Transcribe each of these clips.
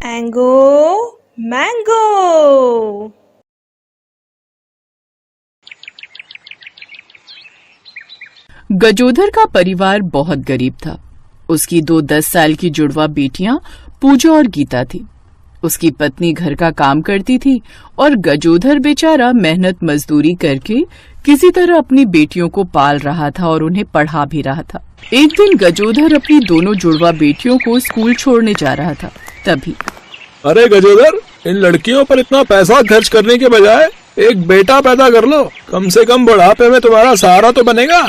Mango mango. Gajodhar का परिवार बहुत गरीब था। उसकी 10 साल की जुड़वा बेटियां पूजा और गीता थी। उसकी पत्नी घर का काम करती थी और गजोधर बेचारा मेहनत मजदूरी करके किसी तरह अपनी बेटियों को पाल रहा था और उन्हें पढ़ा भी रहा था। एक दिन गजोधर अपनी दोनों जुड़वा बेटियों को स्कूल छोड़ने जा रहा था। तभी अरे गजोधर, इन लड़कियों पर इतना पैसा खर्च करने के बजाय एक बेटा पैदा कर लो। कम से कम बुढ़ापे में तुम्हारा सहारा तो बनेगा।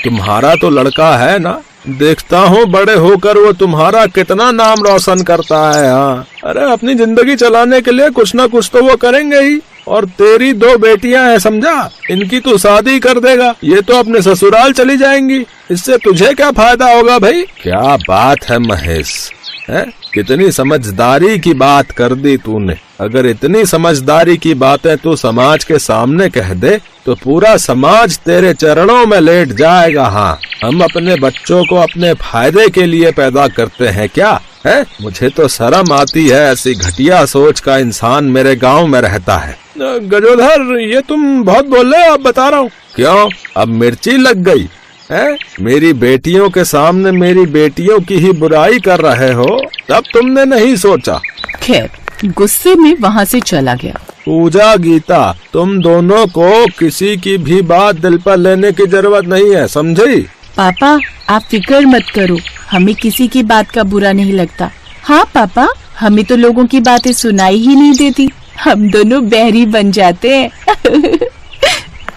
तुम्हारा तो लड़का है ना, देखता हूँ बड़े होकर वो तुम्हारा कितना नाम रोशन करता है। हाँ, अरे अपनी जिंदगी चलाने के लिए कुछ ना कुछ तो वो करेंगे ही। और तेरी 2 बेटियां हैं, समझा? इनकी तू शादी कर देगा, ये तो अपने ससुराल चली जाएंगी। इससे तुझे क्या फायदा होगा भाई? क्या बात है महेश, है? कितनी समझदारी की बात कर दी तूने। अगर इतनी समझदारी की बातें तू समाज के सामने कह दे तो पूरा समाज तेरे चरणों में लेट जाएगा। हाँ, हम अपने बच्चों को अपने फायदे के लिए पैदा करते हैं क्या? है? मुझे तो शर्म आती है, ऐसी घटिया सोच का इंसान मेरे गांव में रहता है। गजोधर, ये तुम बहुत बोल रहे हो, अब बता रहा हूँ। क्यों? अब मिर्ची लग गई है? मेरी बेटियों के सामने मेरी बेटियों की ही बुराई कर रहे हो, तब तुमने नहीं सोचा। खैर, गुस्से में वहाँ से चला गया। पूजा, गीता, तुम दोनों को किसी की भी बात दिल पर लेने की जरूरत नहीं है, समझी? पापा, आप फिक्र मत करो, हमें किसी की बात का बुरा नहीं लगता। हाँ पापा, हमें तो लोगों की बातें सुनाई ही नहीं देती, हम दोनों बहरी बन जाते हैं।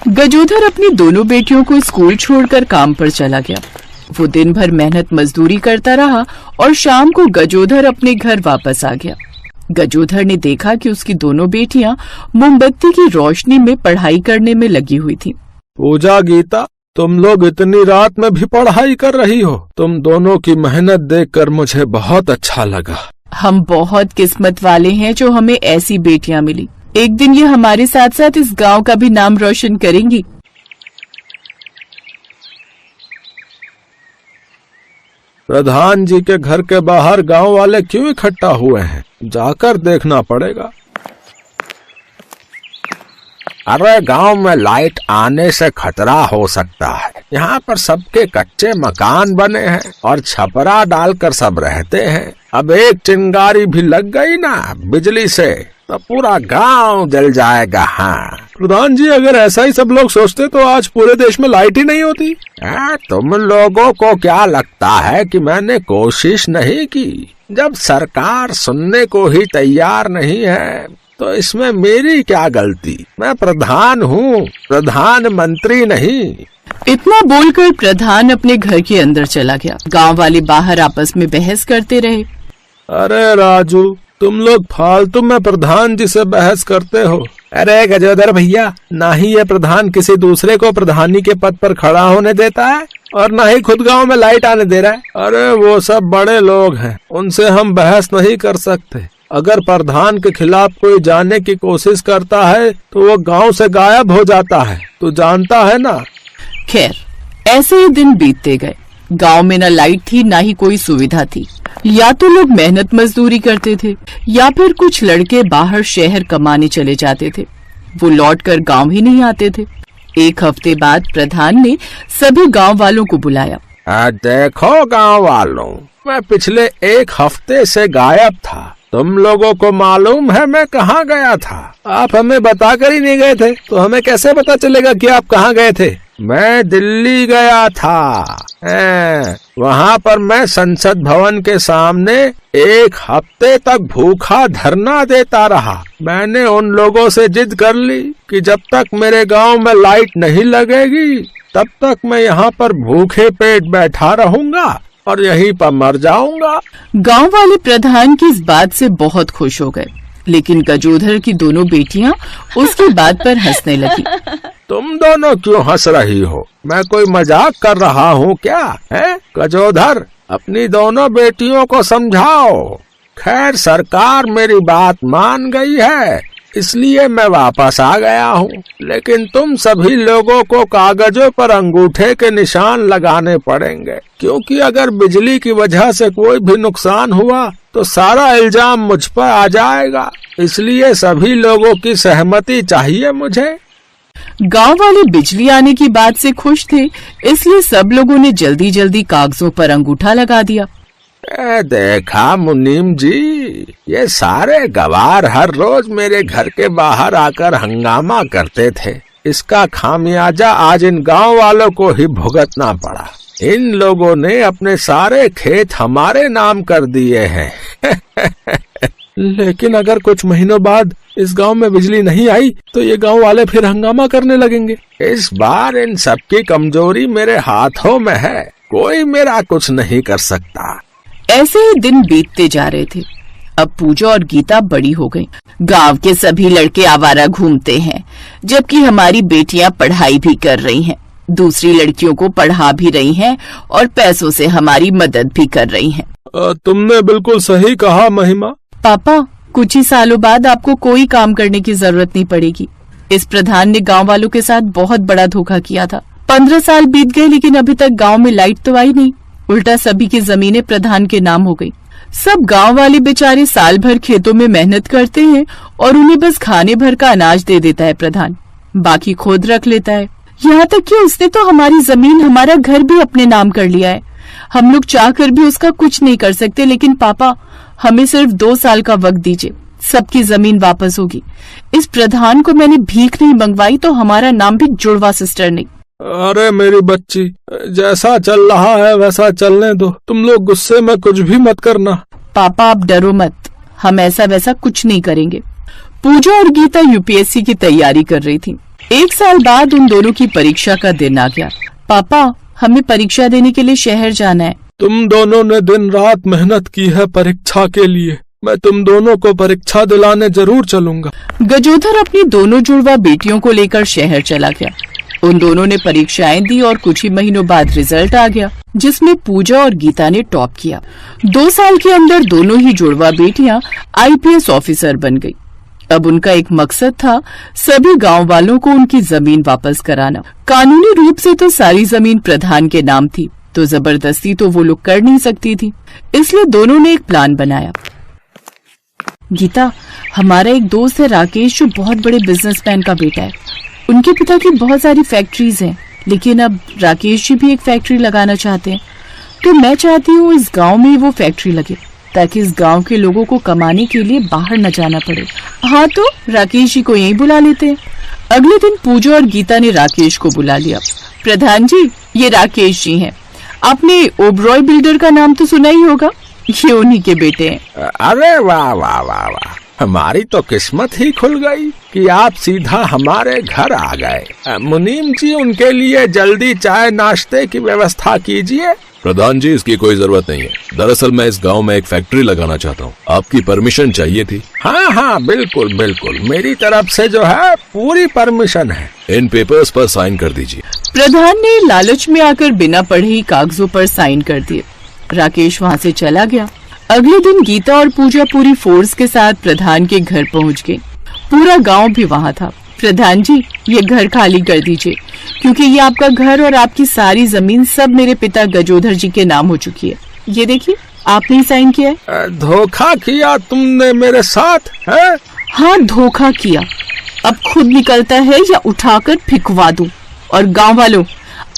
गजोधर अपनी दोनों बेटियों को स्कूल छोड़कर काम पर चला गया। वो दिन भर मेहनत मजदूरी करता रहा और शाम को गजोधर अपने घर वापस आ गया। गजोधर ने देखा कि उसकी दोनों बेटियां मोमबत्ती की रोशनी में पढ़ाई करने में लगी हुई थीं। पूजा, गीता, तुम लोग इतनी रात में भी पढ़ाई कर रही हो। तुम दोनों की मेहनत देखकर मुझे बहुत अच्छा लगा। हम बहुत किस्मत वाले हैं जो हमें ऐसी बेटियां मिली। एक दिन ये हमारे साथ साथ इस गांव का भी नाम रोशन करेंगी। प्रधान जी के घर के बाहर गांव वाले क्यों इकट्ठा हुए हैं? जाकर देखना पड़ेगा। अरे गांव में लाइट आने से खतरा हो सकता है। यहाँ पर सबके कच्चे मकान बने हैं और छपरा डालकर सब रहते हैं। अब एक चिंगारी भी लग गई ना बिजली से तो पूरा गांव जल जाएगा। हाँ प्रधान जी, अगर ऐसा ही सब लोग सोचते तो आज पूरे देश में लाइट ही नहीं होती। तुम लोगों को क्या लगता है कि मैंने कोशिश नहीं की? जब सरकार सुनने को ही तैयार नहीं है तो इसमें मेरी क्या गलती? मैं प्रधान हूँ, प्रधानमंत्री नहीं। इतना बोलकर प्रधान अपने घर के अंदर चला गया। गांव वाले बाहर आपस में बहस करते रहे। अरे राजू, तुम लोग फालतू में प्रधान जी से बहस करते हो। अरे गजोधर भैया, ना ही ये प्रधान किसी दूसरे को प्रधानी के पद पर खड़ा होने देता है और ना ही खुद गांव में लाइट आने दे रहा है। अरे वो सब बड़े लोग हैं, उनसे हम बहस नहीं कर सकते। अगर प्रधान के खिलाफ कोई जाने की कोशिश करता है तो वो गांव से गायब हो जाता है, तू जानता है ना। खैर, ऐसे ही दिन बीतते गए। गांव में न लाइट थी, ना ही कोई सुविधा थी। या तो लोग मेहनत मजदूरी करते थे या फिर कुछ लड़के बाहर शहर कमाने चले जाते थे। वो लौटकर गांव ही नहीं आते थे। एक हफ्ते बाद प्रधान ने सभी गांव वालों को बुलाया। देखो गांव वालों, मैं पिछले 1 हफ्ते से गायब था। तुम लोगों को मालूम है मैं कहाँ गया था? आप हमें बताकर ही नहीं गए थे तो हमें कैसे पता चलेगा कि आप कहाँ गए थे? मैं दिल्ली गया था। वहाँ पर मैं संसद भवन के सामने 1 हफ्ते तक भूखा धरना देता रहा। मैंने उन लोगों से जिद कर ली कि जब तक मेरे गांव में लाइट नहीं लगेगी तब तक मैं यहाँ पर भूखे पेट बैठा रहूंगा और यहीं पर मर जाऊंगा। गांव वाले प्रधान की इस बात से बहुत खुश हो गए, लेकिन गजोधर की दोनों बेटियां उसकी बात पर हंसने लगी। तुम दोनों क्यों हंस रही हो? मैं कोई मजाक कर रहा हूँ क्या? है गजोधर, अपनी दोनों बेटियों को समझाओ। खैर सरकार मेरी बात मान गई है। इसलिए मैं वापस आ गया हूँ। लेकिन तुम सभी लोगों को कागजों पर अंगूठे के निशान लगाने पड़ेंगे, क्योंकि अगर बिजली की वजह से कोई भी नुकसान हुआ तो सारा इल्जाम मुझ पर आ जाएगा। इसलिए सभी लोगों की सहमति चाहिए मुझे। गांव वाले बिजली आने की बात से खुश थे, इसलिए सब लोगों ने जल्दी जल्दी कागजों पर अंगूठा लगा दिया। देखा मुनीम जी, ये सारे गवार हर रोज मेरे घर के बाहर आकर हंगामा करते थे। इसका खामियाजा आज इन गांव वालों को ही भुगतना पड़ा। इन लोगों ने अपने सारे खेत हमारे नाम कर दिए हैं। लेकिन अगर कुछ महीनों बाद इस गांव में बिजली नहीं आई तो ये गांव वाले फिर हंगामा करने लगेंगे। इस बार इन सबकी कमजोरी मेरे हाथों में है, कोई मेरा कुछ नहीं कर सकता। ऐसे ही दिन बीतते जा रहे थे। अब पूजा और गीता बड़ी हो गईं। गांव के सभी लड़के आवारा घूमते हैं, जबकि हमारी बेटियां पढ़ाई भी कर रही हैं, दूसरी लड़कियों को पढ़ा भी रही हैं और पैसों से हमारी मदद भी कर रही हैं। तुमने बिल्कुल सही कहा महिमा। पापा, कुछ ही सालों बाद आपको कोई काम करने की जरूरत नहीं पड़ेगी। इस प्रधान ने गांव वालों के साथ बहुत बड़ा धोखा किया था। 15 साल बीत गए लेकिन अभी तक गांव में लाइट तो आई नहीं। उल्टा सभी की जमीनें प्रधान के नाम हो गई। सब गांव वाले बेचारे साल भर खेतों में मेहनत करते हैं और उन्हें बस खाने भर का अनाज दे देता है प्रधान, बाकी खुद रख लेता है। यहाँ तक कि उसने तो हमारी जमीन, हमारा घर भी अपने नाम कर लिया है। हम लोग चाहकर भी उसका कुछ नहीं कर सकते। लेकिन पापा, हमें सिर्फ 2 साल का वक्त दीजिए, सबकी जमीन वापस होगी। इस प्रधान को मैंने भीख नहीं मंगवाई तो हमारा नाम भी जुड़वा सिस्टर नहीं। अरे मेरी बच्ची, जैसा चल रहा है वैसा चलने दो। तुम लोग गुस्से में कुछ भी मत करना। पापा, आप डरो मत, हम ऐसा वैसा कुछ नहीं करेंगे। पूजा और गीता यूपीएससी की तैयारी कर रही थी। 1 साल बाद उन दोनों की परीक्षा का दिन आ गया। पापा, हमें परीक्षा देने के लिए शहर जाना है। तुम दोनों ने दिन रात मेहनत की है परीक्षा के लिए। मैं तुम दोनों को परीक्षा दिलाने जरूर चलूंगा। गजोधर अपनी दोनों जुड़वा बेटियों को लेकर शहर चला गया। उन दोनों ने परीक्षाएं दी और कुछ ही महीनों बाद रिजल्ट आ गया, जिसमें पूजा और गीता ने टॉप किया। 2 साल के अंदर दोनों ही जुड़वा बेटियां आईपीएस ऑफिसर बन गई। अब उनका एक मकसद था, सभी गांव वालों को उनकी जमीन वापस कराना। कानूनी रूप से तो सारी जमीन प्रधान के नाम थी, तो जबरदस्ती तो वो लोग कर नहीं सकती थी। इसलिए दोनों ने एक प्लान बनाया। गीता, हमारा एक दोस्त है राकेश, जो बहुत बड़े बिजनेसमैन का बेटा है। उनके पिता की बहुत सारी फैक्ट्रीज हैं, लेकिन अब राकेश जी भी एक फैक्ट्री लगाना चाहते हैं। तो मैं चाहती हूँ इस गांव में वो फैक्ट्री लगे, ताकि इस गांव के लोगों को कमाने के लिए बाहर न जाना पड़े। हाँ, तो राकेश जी को यहीं बुला लेते हैं। अगले दिन पूजा और गीता ने राकेश को बुला लिया। प्रधान जी, ये राकेश जी हैं। आपने ओबरॉय बिल्डर का नाम तो सुना ही होगा, ये उन्हीं के बेटे हैं। अरे वाह वाह वाह वाह, हमारी तो किस्मत ही खुल गई कि आप सीधा हमारे घर आ गए। मुनीम जी, उनके लिए जल्दी चाय नाश्ते की व्यवस्था कीजिए। प्रधान जी, इसकी कोई जरूरत नहीं है। दरअसल मैं इस गांव में एक फैक्ट्री लगाना चाहता हूँ, आपकी परमिशन चाहिए थी। हाँ हाँ, बिल्कुल बिल्कुल, मेरी तरफ से जो है पूरी परमिशन है। इन पेपर्स पर साइन कर दीजिए। प्रधान ने लालच में आकर बिना पढ़े ही कागजों पर साइन कर दिए। राकेश वहाँ से चला गया। अगले दिन गीता और पूजा पूरी फोर्स के साथ प्रधान के घर पहुँच गई। पूरा गांव भी वहाँ था। प्रधान जी, ये घर खाली कर दीजिए, क्योंकि ये आपका घर और आपकी सारी जमीन सब मेरे पिता गजोधर जी के नाम हो चुकी है। ये देखिए, आपने साइन किया है। धोखा किया तुमने मेरे साथ है? हाँ, धोखा किया। अब खुद निकलता है या उठाकर फिकवा दूं। और गांव वालों,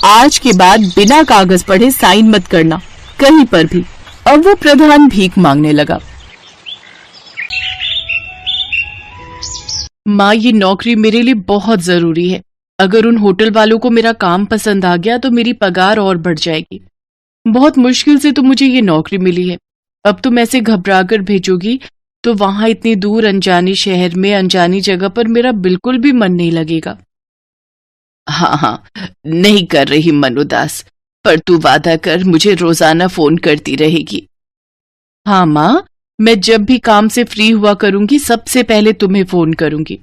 आज के बाद बिना कागज पढ़े साइन मत करना कहीं पर भी। अब वो प्रधान भीख मांगने लगा। माँ, ये नौकरी मेरे लिए बहुत जरूरी है। अगर उन होटल वालों को मेरा काम पसंद आ गया तो मेरी पगार और बढ़ जाएगी। बहुत मुश्किल से तो मुझे ये नौकरी मिली है। अब तुम ऐसे घबरा कर भेजोगी तो वहां इतनी दूर अनजाने शहर में अनजानी जगह पर मेरा बिल्कुल भी मन नहीं लगेगा। हाँ, नहीं कर रही मन उदास, पर तू वादा कर मुझे रोजाना फोन करती रहेगी। हाँ माँ, मैं जब भी काम से फ्री हुआ करूंगी सबसे पहले तुम्हें फोन करूंगी।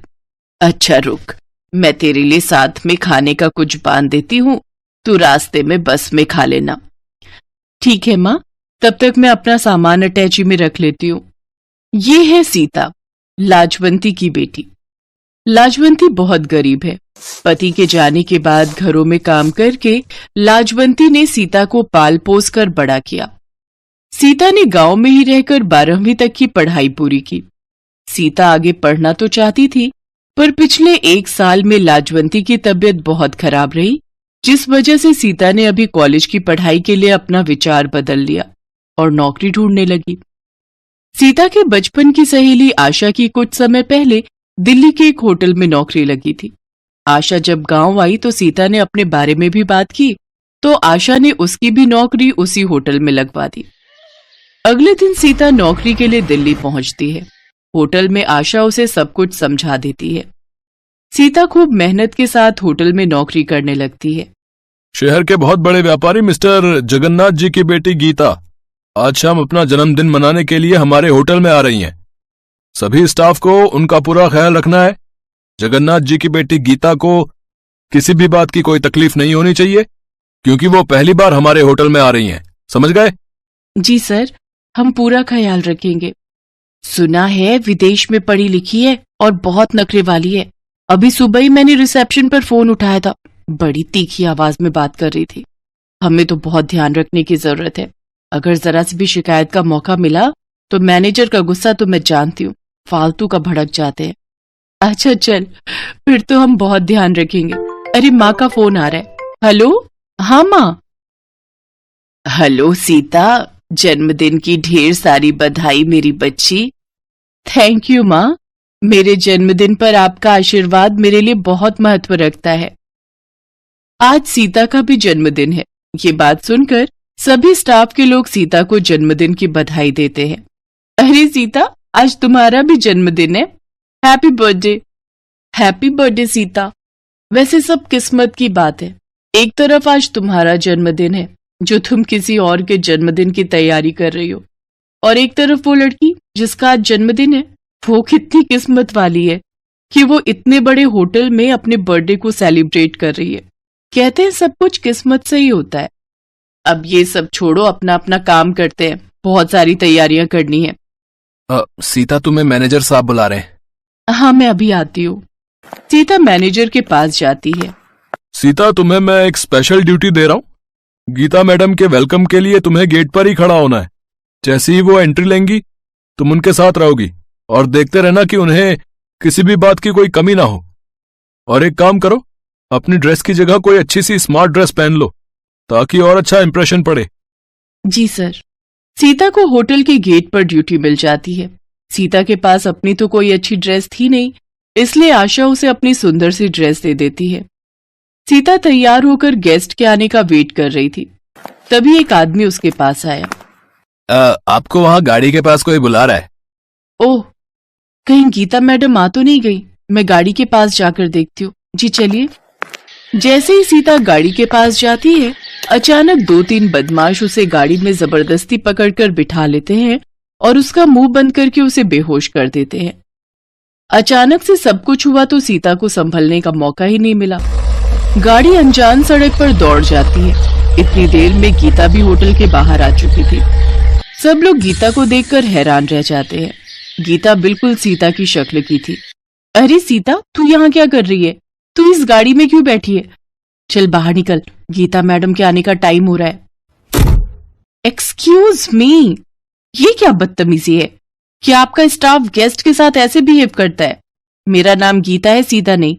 अच्छा रुक, मैं तेरे लिए साथ में खाने का कुछ बांध देती हूँ, तू रास्ते में बस में खा लेना। ठीक है माँ, तब तक मैं अपना सामान अटैची में रख लेती हूँ। ये है सीता, लाजवंती की बेटी। लाजवंती बहुत गरीब है। पति के जाने के बाद घरों में काम करके लाजवंती ने सीता को पाल पोस कर बड़ा किया। सीता ने गांव में ही रहकर 12वीं तक की पढ़ाई पूरी की। सीता आगे पढ़ना तो चाहती थी, पर पिछले 1 साल में लाजवंती की तबीयत बहुत खराब रही, जिस वजह से सीता ने अभी कॉलेज की पढ़ाई के लिए अपना विचार बदल लिया और नौकरी ढूंढने लगी। सीता के बचपन की सहेली आशा की कुछ समय पहले दिल्ली के एक होटल में नौकरी लगी थी। आशा जब गांव आई तो सीता ने अपने बारे में भी बात की, तो आशा ने उसकी भी नौकरी उसी होटल में लगवा दी। अगले दिन सीता नौकरी के लिए दिल्ली पहुंचती है। होटल में आशा उसे सब कुछ समझा देती है। सीता खूब मेहनत के साथ होटल में नौकरी करने लगती है। शहर के बहुत बड़े व्यापारी मिस्टर जगन्नाथ जी की बेटी गीता आज शाम अपना जन्मदिन मनाने के लिए हमारे होटल में आ रही हैं। सभी स्टाफ को उनका पूरा ख्याल रखना है। जगन्नाथ जी की बेटी गीता को किसी भी बात की कोई तकलीफ नहीं होनी चाहिए, क्योंकि वो पहली बार हमारे होटल में आ रही हैं। समझ गए? जी सर, हम पूरा ख्याल रखेंगे। सुना है विदेश में पढ़ी लिखी है और बहुत नखरे वाली है। अभी सुबह ही मैंने रिसेप्शन पर फोन उठाया था, बड़ी तीखी आवाज में बात कर रही थी। हमें तो बहुत ध्यान रखने की जरूरत है। अगर जरा सी भी शिकायत का मौका मिला तो मैनेजर का गुस्सा तो मैं जानती हूँ, फालतू का भड़क जाते हैं। अच्छा चल, फिर तो हम बहुत ध्यान रखेंगे। अरे माँ का फोन आ रहा है। हेलो? हाँ माँ। हेलो सीता, जन्मदिन की ढेर सारी बधाई मेरी बच्ची। थैंक यू माँ, मेरे जन्मदिन पर आपका आशीर्वाद मेरे लिए बहुत महत्व रखता है। आज सीता का भी जन्मदिन है। ये बात सुनकर सभी स्टाफ के लोग सीता को जन्मदिन की बधाई देते हैं। अरे सीता, आज तुम्हारा भी जन्मदिन है। Happy birthday. Happy birthday Sita. वैसे सब किस्मत की बात है। एक तरफ आज तुम्हारा जन्मदिन है जो तुम किसी और के जन्मदिन की तैयारी कर रही हो, और एक तरफ वो लड़की जिसका आज जन्मदिन है, वो कितनी किस्मत वाली है कि वो इतने बड़े होटल में अपने बर्थडे को सेलिब्रेट कर रही है। कहते हैं सब कुछ किस्मत से ही होता है। अब ये सब छोड़ो, अपना अपना काम करते हैं, बहुत सारी तैयारियां करनी है। सीता, तुम्हें मैनेजर साहब बुला रहे हैं। हाँ, मैं अभी आती हूँ। सीता मैनेजर के पास जाती है। सीता, तुम्हें मैं एक स्पेशल ड्यूटी दे रहा हूँ। गीता मैडम के वेलकम के लिए तुम्हें गेट पर ही खड़ा होना है। जैसे ही वो एंट्री लेंगी तुम उनके साथ रहोगी और देखते रहना कि उन्हें किसी भी बात की कोई कमी ना हो। और एक काम करो, अपनी ड्रेस की जगह कोई अच्छी सी स्मार्ट ड्रेस पहन लो ताकि और अच्छा इंप्रेशन पड़े। जी सर। सीता को होटल के गेट पर ड्यूटी मिल जाती है। सीता के पास अपनी तो कोई अच्छी ड्रेस थी नहीं, इसलिए आशा उसे अपनी सुंदर सी ड्रेस दे देती है। सीता तैयार होकर गेस्ट के आने का वेट कर रही थी, तभी एक आदमी उसके पास आया। आपको वहाँ गाड़ी के पास कोई बुला रहा है। ओह, कहीं गीता मैडम आ तो नहीं गई? मैं गाड़ी के पास जाकर देखती हूँ। जी चलिए। जैसे ही सीता गाड़ी के पास जाती है, अचानक 2-3 बदमाश उसे गाड़ी में जबरदस्ती पकड़कर बिठा लेते हैं और उसका मुंह बंद करके उसे बेहोश कर देते हैं। अचानक से सब कुछ हुआ तो सीता को संभलने का मौका ही नहीं मिला। गाड़ी अनजान सड़क पर दौड़ जाती है। इतनी देर में गीता भी होटल के बाहर आ चुकी थी। सब लोग गीता को देखकर हैरान रह जाते हैं। गीता बिल्कुल सीता की शक्ल की थी। अरे सीता, तू यहाँ क्या कर रही है? तू इस गाड़ी में क्यों बैठी है? चल बाहर निकल, गीता मैडम के आने का टाइम हो रहा है। एक्सक्यूज मी, ये क्या बदतमीजी है? क्या आपका स्टाफ गेस्ट के साथ ऐसे बिहेव करता है? मेरा नाम गीता है, सीता नहीं।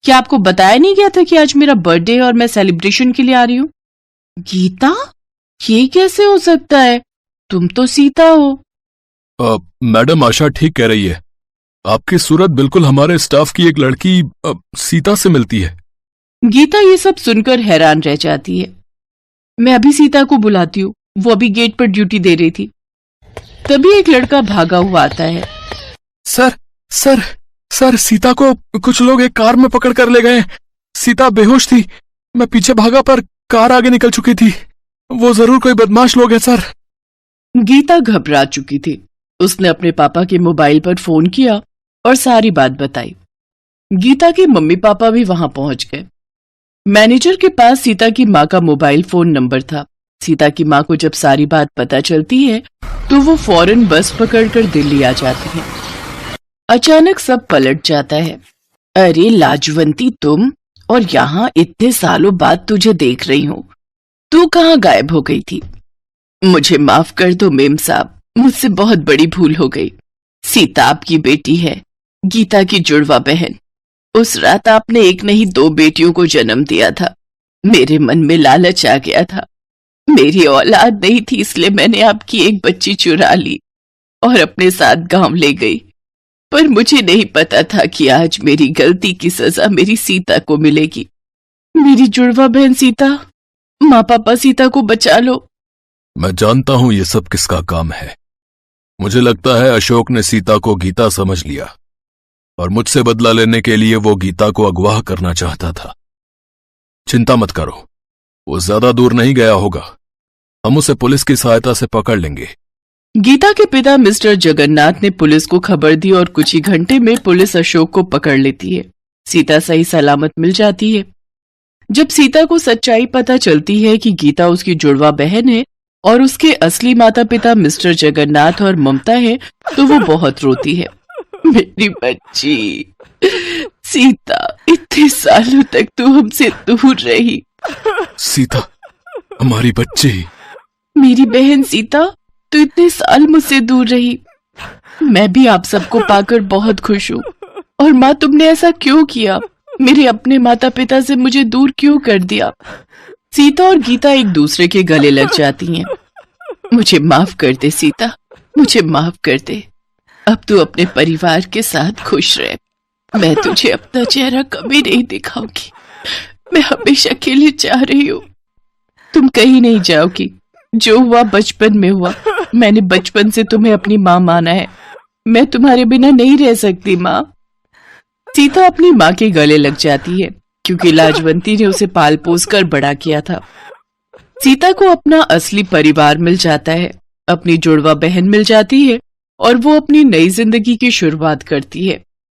क्या आपको बताया नहीं गया था कि आज मेरा बर्थडे है और मैं सेलिब्रेशन के लिए आ रही हूँ? गीता, ये कैसे हो सकता है? तुम तो सीता हो। मैडम, आशा ठीक कह रही है। आपकी सूरत बिल्कुल हमारे स्टाफ की एक लड़की सीता से मिलती है। गीता ये सब सुनकर हैरान रह जाती है। मैं अभी सीता को बुलाती हूँ, वो अभी गेट पर ड्यूटी दे रही थी। तभी एक लड़का भागा हुआ आता है। सर सर सर, सीता को कुछ लोग एक कार में पकड़ कर ले गए। सीता बेहोश थी, मैं पीछे भागा पर कार आगे निकल चुकी थी। वो जरूर कोई बदमाश लोग हैं सर। गीता घबरा चुकी थी। उसने अपने पापा के मोबाइल पर फोन किया और सारी बात बताई। गीता के मम्मी पापा भी वहां पहुंच गए। मैनेजर के पास सीता की माँ का मोबाइल फोन नंबर था। सीता की माँ को जब सारी बात पता चलती है तो वो फौरन बस पकड़कर दिल्ली आ जाती है। अचानक सब पलट जाता है। अरे लाजवंती तुम, और यहाँ इतने सालों बाद तुझे देख रही हूँ। तू कहाँ गायब हो गई थी? मुझे माफ कर दो मेम साहब, मुझसे बहुत बड़ी भूल हो गई। सीता आपकी बेटी है, गीता की जुड़वा बहन। उस रात आपने एक नहीं 2 बेटियों को जन्म दिया था। मेरे मन में लालच आ गया था। मेरी औलाद नहीं थी, इसलिए मैंने आपकी एक बच्ची चुरा ली और अपने साथ गांव ले गई। पर मुझे नहीं पता था कि आज मेरी गलती की सजा मेरी सीता को मिलेगी। मेरी जुड़वा बहन सीता, माँ पापा सीता को बचा लो। मैं जानता हूं ये सब किसका काम है। मुझे लगता है अशोक ने सीता को गीता समझ लिया और मुझसे बदला लेने के लिए वो गीता को अगवा करना चाहता था। चिंता मत करो, वो ज्यादा दूर नहीं गया होगा। हम उसे पुलिस की सहायता से पकड़ लेंगे। गीता के पिता मिस्टर जगन्नाथ ने पुलिस को खबर दी और कुछ ही घंटे में पुलिस अशोक को पकड़ लेती है। सीता सही सलामत मिल जाती है। जब सीता को सच्चाई पता चलती है कि गीता उसकी जुड़वा बहन है और उसके असली माता पिता मिस्टर जगन्नाथ और ममता है, तो वो बहुत रोती है। मेरी बच्ची सीता, इतने सालों तक तू हमसे दूर रही। सीता, हमारी बच्ची। मेरी बहन सीता, तू इतने साल मुझसे दूर रही। मैं भी आप सबको पाकर बहुत खुश हूँ। और माँ, तुमने ऐसा क्यों किया? मेरे अपने माता पिता से मुझे दूर क्यों कर दिया? सीता और गीता एक दूसरे के गले लग जाती हैं। मुझे माफ कर दे सीता, मुझे माफ कर दे। अब तू अपने परिवार के साथ खुश रह। मैं तुझे अपना चेहरा कभी नहीं दिखाऊंगी। मैं हमेशा के लिए चाह रही हूँ। तुम कहीं नहीं जाओगी। जो हुआ बचपन में हुआ। मैंने बचपन से तुम्हें अपनी माँ माना है। मैं तुम्हारे बिना नहीं रह सकती माँ। सीता अपनी माँ के गले लग जाती है क्योंकि लाजवंती ने उसे पाल पोस कर बड़ा किया था। सीता को अपना असली परिवार मिल जाता है, अपनी जुड़वा बहन मिल जाती है और वो अपनी नई जिंदगी की शुरुआत करती है।